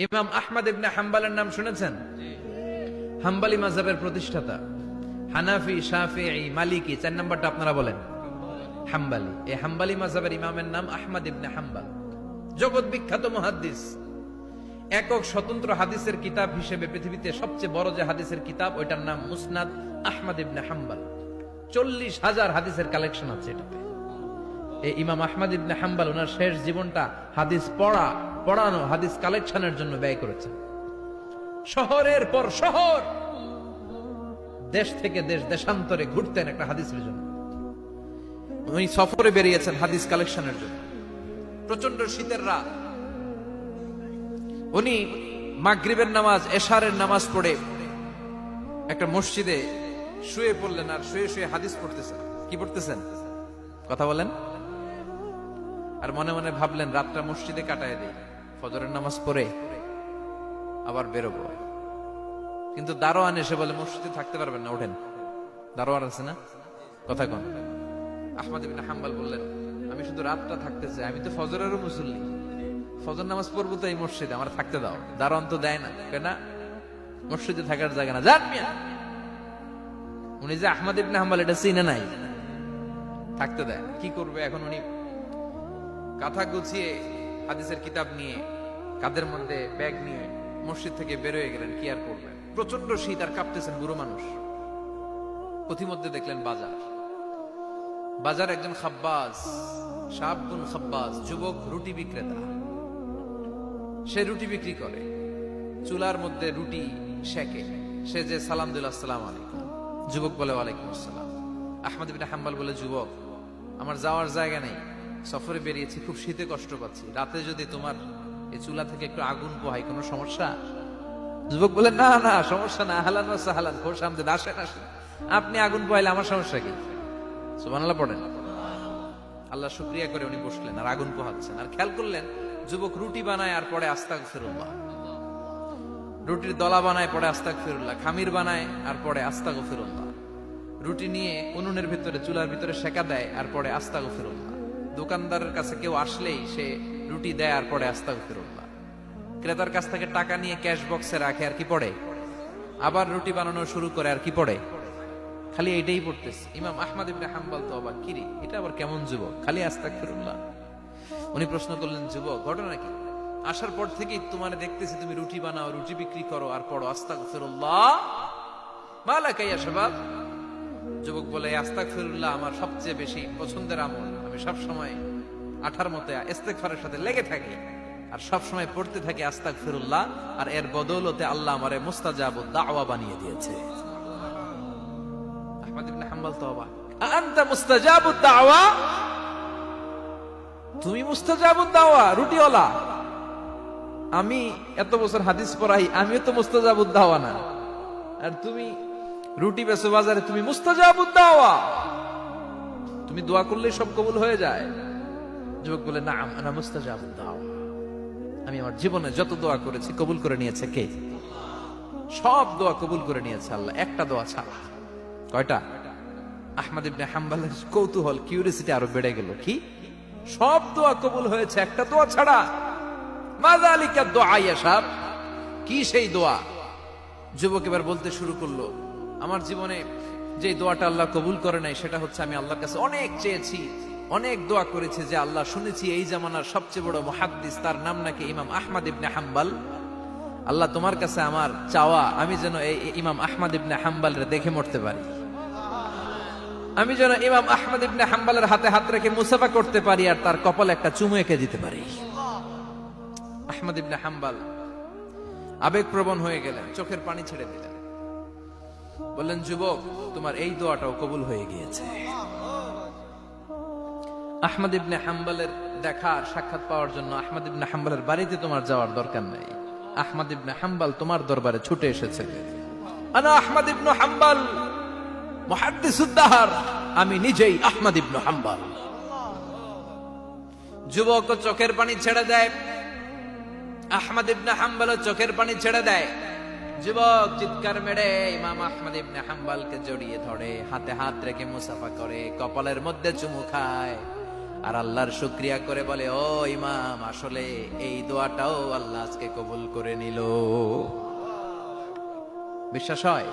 ইমাম আহমদ ইবনে হাম্বলের নাম শুনেছেন? হাম্বলি মাযহাবের প্রতিষ্ঠাতা। হানাফি, শাফিঈ, মালিকি, 4 নাম্বারটা আপনারা বলেন হাম্বলি। এই হাম্বলি মাযহাবের ইমামের নাম আহমদ ইবনে হাম্বল। জগৎ বিখ্যাত মুহাদ্দিস। একক স্বতন্ত্র হাদিসের কিতাব হিসেবে পৃথিবীতে সবচেয়ে বড় যে হাদিসের কিতাব, ওইটার নাম মুসনাদ আহমদ ইবনে হাম্বল। 40,000 হাদিসের কালেকশন আছে এটাতে। এই ইমাম আহমদ ইবনে হাম্বল ওনার শেষ জীবনটা হাদিস পড়ানো, হাদিস কালেকশনের জন্য ব্যয় করেছেন। শহরের পর শহর, দেশ থেকে দেশ, দেশান্তরে ঘুরতেন একটা হাদিসের জন্য। উনি সফরে বেরিয়েছেন হাদিস কালেকশনের জন্য। প্রচন্ড শীতের রাত, উনি মাগরিবের নামাজ, এশারের নামাজ পড়ে একটা মসজিদে শুয়ে পড়লেন, আর শুয়ে শুয়ে হাদিস পড়তেছেন। কি পড়তেছেন? কথা বলেন। আর মনে মনে ভাবলেন রাতটা মসজিদে কাটায় দেই, ফজরের নামাজ পড়ে আবার বেরোবো। কিন্তু দারোয়ান এসে বলে মসজিদে থাকতে পারবেন না, ওঠেন। দারোয়ান আছে না, কথা কন। আহমদ ইবনে হাম্বল বললেন, আমি শুধু রাতটা থাকতে চাই, আমি তো ফজরেরও মুসল্লি, ফজর নামাজ পড়বো তো এই মসজিদে, আমার থাকতে দাও। দারোয়ান তো দেয় না, কেন? মসজিদে থাকার জায়গা না, যান মিয়া। উনি যে আহমদ ইবনে হাম্বল এটা চিনে নাই, থাকতে দেয়। কি করবে এখন? উনি কাঁথা গুছিয়ে হাদিসের কিতাব নিয়ে, কাঁধের মধ্যে ব্যাগ নিয়ে মসজিদ থেকে বেরোয় গেলেন। কি আর করবেন, প্রচন্ড শীত, আর কাঁপতেছেন, বুড়ো মানুষ। পথিমধ্যে দেখলেন বাজার একজন খাব্বাজ, শাবুন খাব্বাজ, যুবক রুটি বিক্রেতা। সে রুটি বিক্রি করে, চুলার মধ্যে রুটি সেকে। সে যে সালাম দিল, আসসালামু আলাইকুম। যুবক বলে, ওয়ালাইকুম আসসালাম। আহমদ ইবনে হাম্বল বলে, যুবক, আমার যাওয়ার জায়গা নেই, সফরে বেরিয়েছি, খুব শীতে কষ্ট পাচ্ছি, রাতে যদি তোমার এই চুলা থেকে একটু আগুন পোহাই, কোনো সমস্যা? যুবক বলে, না না, সমস্যা না, আহলান ওয়া সাহলান, খোশ আমদেদ, আসেন আসেন, আপনি আগুন পোহাইলে আমার সমস্যা কি? সুবহানাল্লাহ পড়েন। আল্লাহ শুকরিয়া করে উনি বসলেন আর আগুন পোহাচ্ছেন। আর খেয়াল করলেন যুবক রুটি বানায় আর পরে আস্তাগফিরুল্লাহ, রুটির দলা বানায় পরে আস্তাগফিরুল্লাহ, খামির বানায় আর পরে আস্তাগফিরুল্লাহ, রুটি নিয়ে উনুনের ভিতরে, চুলার ভিতরে সেকা দেয় আর পরে আস্তাগফিরুল্লাহ, দোকানদারের কাছে কেউ আসলেই সে রুটি দেয় আর পরে আস্তাগফিরুল্লাহ, ক্রেতার কাছ থেকে টাকা নিয়ে ক্যাশ বক্সে রাখে আর কি পড়ে, আবার রুটি বানানো শুরু করে আর কি পড়ে, খালি এইটাই পড়তেছে। ইমাম আহমদ ইবনে হাম্বল তো অবাক, কিরে এটা আবার কেমন যুবক, খালি আস্তাগফিরুল্লাহ। উনি প্রশ্ন করলেন, যুবক ঘটনা কি? আসার পর থেকেই তোমার দেখতেছি তুমি রুটি বানাও, রুটি বিক্রি করো আর পড়ো আস্তাগফিরুল্লাহ, মালাকা ইয়া শাবাব। যুবক বলে, আস্তাগফিরুল্লাহ আমার সবচেয়ে বেশি পছন্দের আমল, আমি সব সময় আঠার মতো ইস্তেগফারের সাথে লেগে থাকি আর সব সময় পড়তে থাকি আস্তাগফিরুল্লাহ, আর এর বদৌলতে আল্লাহ আমারে মুস্তাজাবুদ দাওয়া বানিয়ে দিয়েছে। আহমদ ইবনে হাম্বল তো অবাক, আনতা মুস্তাজাবুদ দাওয়া? তুমি মুস্তাজাবুদ দাওয়া, রুটিওয়ালা? আমি এত বছর হাদিস পড়াই, আমিও তো মুস্তাজাবুদ দাওয়া না, আর তুমি রুটি বেচো বাজারে, তুমি মুস্তাজাবুদ দাওয়া? তুমি দোয়া করলে সব কবুল হয়ে যায়? যুবক বলে, না, আনা মুস্তাজাবুদ দাওয়া, আমি আমার জীবনে যত দোয়া করেছি কবুল করে নিয়েছে কে? সব দোয়া কবুল করে নিয়েছে আল্লাহ, একটা দোয়া ছাড়া। কয়টা? আহমদ ইবনে হাম্বলের কৌতূহল, কিউরিয়াসিটি আরো বেড়ে গেল। কি? সব দোয়া কবুল হয়েছে, একটা দোয়া ছাড়া। মাযালিকা দোয়া ইয়া শাব, কি সেই দোয়া? যুবক এবার বলতে শুরু করলো, আমার জীবনে যে দোয়াটা আল্লাহ কবুল করে নাই সেটা হচ্ছে, আমি আল্লাহর কাছে অনেক চেয়েছি, অনেক দোয়া করেছে যে আল্লাহ, শুনেছি এই জামানার সবচেয়ে বড় মুহাদ্দিস, তার নাম নাকি ইমাম আহমদ ইবনে হাম্বল। আল্লাহ তোমার কাছে আমার চাওয়া, আমি যেন এই ইমাম আহমদ ইবনে হাম্বলের দেখে মরতে পারি, আমি যেন ইমাম আহমদ ইবনে হাম্বলের হাতে হাত রেখে মুসাফা করতে পারি আর তার কপালে একটা চুমু এঁকে দিতে পারি। আহমদ ইবনে হাম্বল আবেগপ্রবণ হয়ে গেলেন, চোখের পানি ছেড়ে দিলেন, বললেন, যুবক তোমার এই দোয়াটাও কবুল হয়ে গিয়েছে। আহমদ ইবনে হাম্বলের দেখার সাক্ষাৎ পাওয়ার জন্য আহমদ ইবনে হাম্বলের বাড়িতে তোমার যাওয়ার দরকার নেই, আহমদ ইবনে হাম্বল তোমার দরবারে ছুটে এসেছে। আনা আহমদ ইবনে হাম্বল মুহাদ্দিসুদ দাহর, আমি নিজেই আহমদ ইবনে হাম্বল। যুবক চোখের পানি ছেড়ে দেয়, আহমদ ইবনে হাম্বল চোখের পানি ছেড়ে দেয়। যুবক চিৎকার মেরে ইমাম আহমদ ইবনে হাম্বলকে জড়িয়ে ধরে, হাতে হাত রেখে মুসাফা করে, কপালের মধ্যে চুমু খায়। আর আল্লাহর শুকরিয়া করে বলে, ও ইমাম, আসলে এই দোয়াটাও আল্লাহ আজকে কবুল করে নিল। বিশ্বাস হয়?